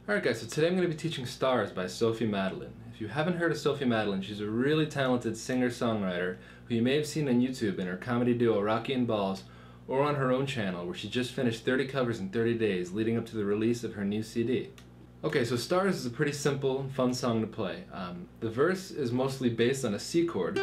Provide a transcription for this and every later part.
Alright guys, so today I'm going to be teaching Stars by Sophie Madeleine. If you haven't heard of Sophie Madeleine, she's a really talented singer-songwriter who you may have seen on YouTube in her comedy duo Rocky and Balls, or on her own channel where she just finished 30 covers in 30 days leading up to the release of her new CD. Okay, so Stars is a pretty simple and fun song to play. The verse is mostly based on a C chord,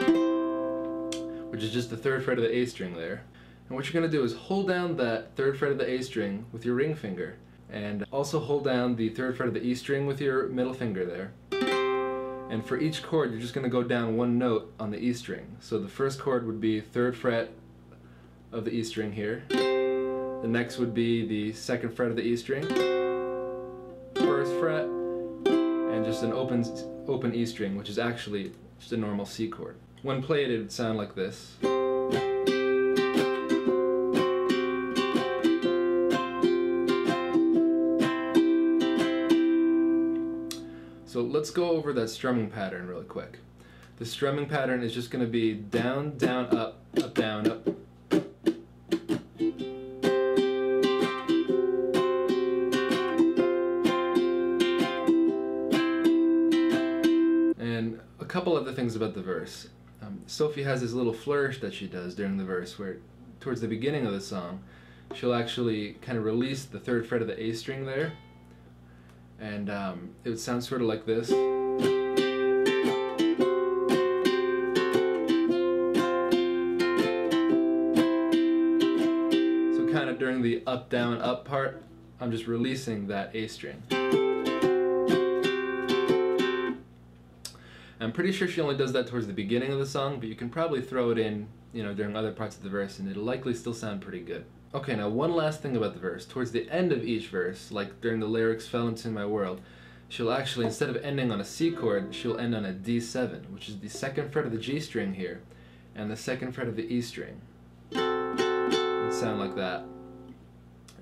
which is just the 3rd fret of the A string there. And what you're going to do is hold down that 3rd fret of the A string with your ring finger, and also hold down the 3rd fret of the E string with your middle finger there. And for each chord you're just going to go down one note on the E string. So the first chord would be 3rd fret of the E string here. The next would be the 2nd fret of the E string, 1st fret, and just an open E string, which is actually just a normal C chord. When played it would sound like this. So let's go over that strumming pattern really quick. The strumming pattern is just going to be down, down, up, up, down, up. And a couple other things about the verse. Sophie has this little flourish that she does during the verse where towards the beginning of the song she'll actually kind of release the 3rd fret of the A string there. And it would sound sort of like this. So kind of during the up, down, up part, I'm just releasing that A string. I'm pretty sure she only does that towards the beginning of the song, but you can probably throw it in, during other parts of the verse and it'll likely still sound pretty good. Okay, now one last thing about the verse. Towards the end of each verse, like during the lyrics fell into my world, she'll actually, instead of ending on a C chord, she'll end on a D7, which is the 2nd fret of the G string here, and the 2nd fret of the E string. It would sound like that.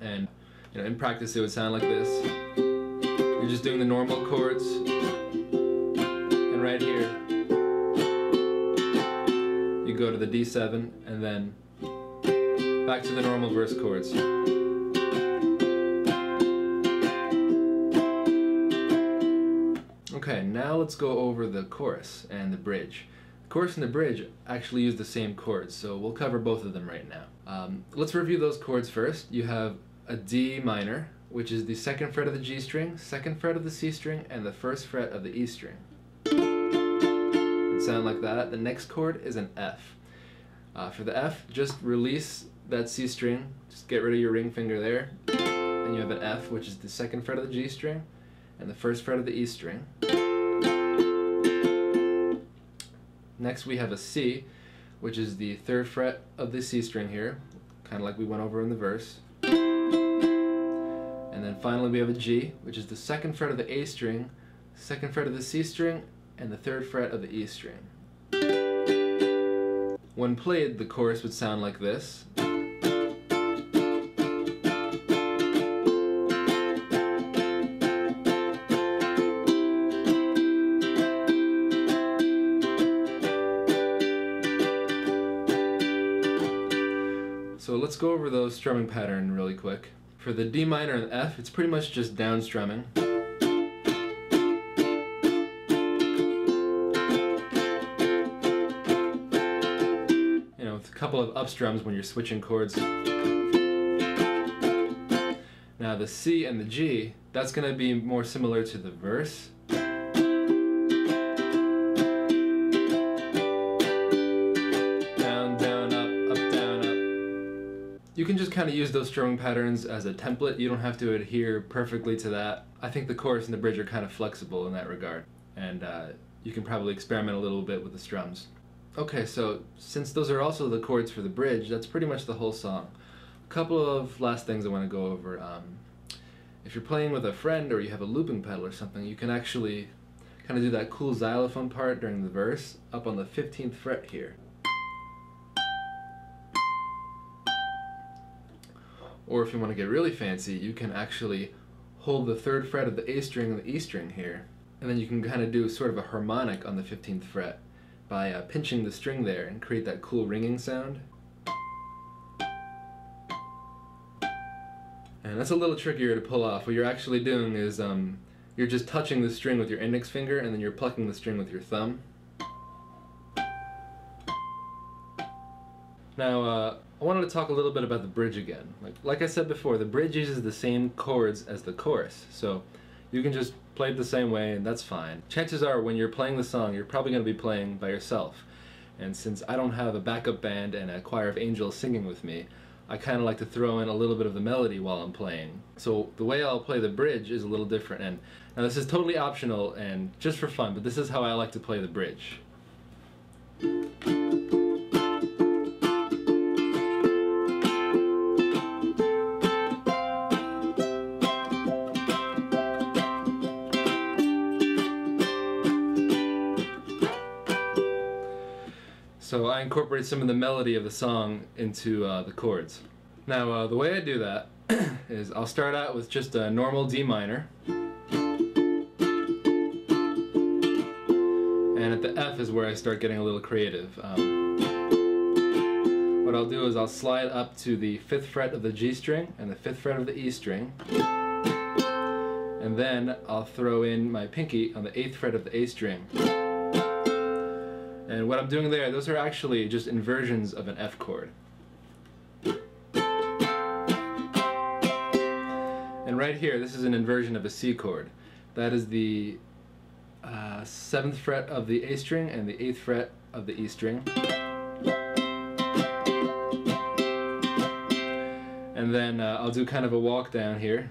And in practice it would sound like this. You're just doing the normal chords, and right here, you go to the D7, and then back to the normal verse chords. Okay, now let's go over the chorus and the bridge. The chorus and the bridge actually use the same chords, so we'll cover both of them right now. Let's review those chords first. You have a D minor, which is the 2nd fret of the G string, 2nd fret of the C string, and the 1st fret of the E string. It would sound like that. The next chord is an F. For the F, just release that C string, just get rid of your ring finger there, and you have an F, which is the 2nd fret of the G string and the 1st fret of the E string. Next we have a C, which is the 3rd fret of the C string here, kind of like we went over in the verse. And then finally we have a G, which is the 2nd fret of the A string, 2nd fret of the C string, and the 3rd fret of the E string. When played, the chorus would sound like this. So let's go over those strumming pattern really quick. For the D minor and F, it's pretty much just down strumming. With a couple of up strums when you're switching chords. Now the C and the G, that's going to be more similar to the verse. Down, down, up, down, up. You can just kind of use those strumming patterns as a template. You don't have to adhere perfectly to that. I think the chorus and the bridge are kind of flexible in that regard. And you can probably experiment a little bit with the strums. Okay, so since those are also the chords for the bridge, that's pretty much the whole song. A couple of last things I want to go over. If you're playing with a friend or you have a looping pedal or something, you can actually kind of do that cool xylophone part during the verse up on the 15th fret here. Or if you want to get really fancy, you can actually hold the 3rd fret of the A string and the E string here, and then you can kind of do sort of a harmonic on the 15th fret by pinching the string there and create that cool ringing sound. And that's a little trickier to pull off. What you're actually doing is you're just touching the string with your index finger and then you're plucking the string with your thumb. Now, I wanted to talk a little bit about the bridge again. Like I said before, the bridge uses the same chords as the chorus, so you can just play it the same way and that's fine. Chances are when you're playing the song, you're probably going to be playing by yourself. And since I don't have a backup band and a choir of angels singing with me, I kind of like to throw in a little bit of the melody while I'm playing. So the way I'll play the bridge is a little different. And now this is totally optional and just for fun, but this is how I like to play the bridge. So I incorporate some of the melody of the song into the chords. Now the way I do that is I'll start out with just a normal D minor, and at the F is where I start getting a little creative. What I'll do is I'll slide up to the 5th fret of the G string and the 5th fret of the E string, and then I'll throw in my pinky on the 8th fret of the A string. And what I'm doing there, those are actually just inversions of an F chord. And right here, this is an inversion of a C chord. That is the 7th fret of the A string and the 8th fret of the E string. And then I'll do kind of a walk down here.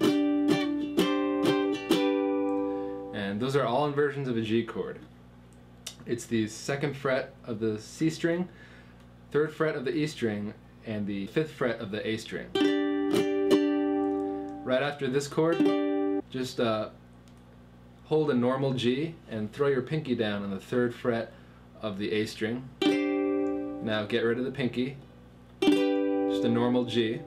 And those are all inversions of a G chord. It's the 2nd fret of the C string, 3rd fret of the E string, and the 5th fret of the A string. Right after this chord, just hold a normal G and throw your pinky down on the 3rd fret of the A string. Now get rid of the pinky, just a normal G,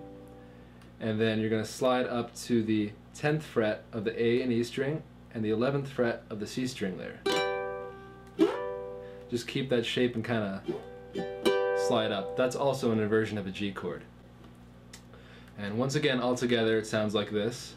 and then you're going to slide up to the 10th fret of the A and E string and the 11th fret of the C string there. Just keep that shape and kind of slide up. That's also an inversion of a G chord. And once again, all together, it sounds like this.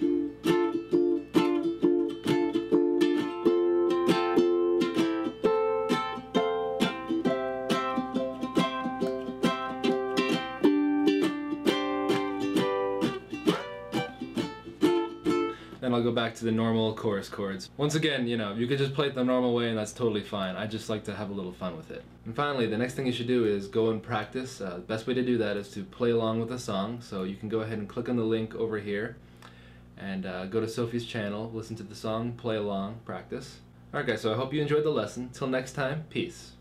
Then I'll go back to the normal chorus chords. Once again, you know, you could just play it the normal way and that's totally fine. I just like to have a little fun with it. And finally, the next thing you should do is go and practice. The best way to do that is to play along with the song. So you can go ahead and click on the link over here and go to Sophie's channel, listen to the song, play along, practice. Alright guys, so I hope you enjoyed the lesson. Till next time, peace.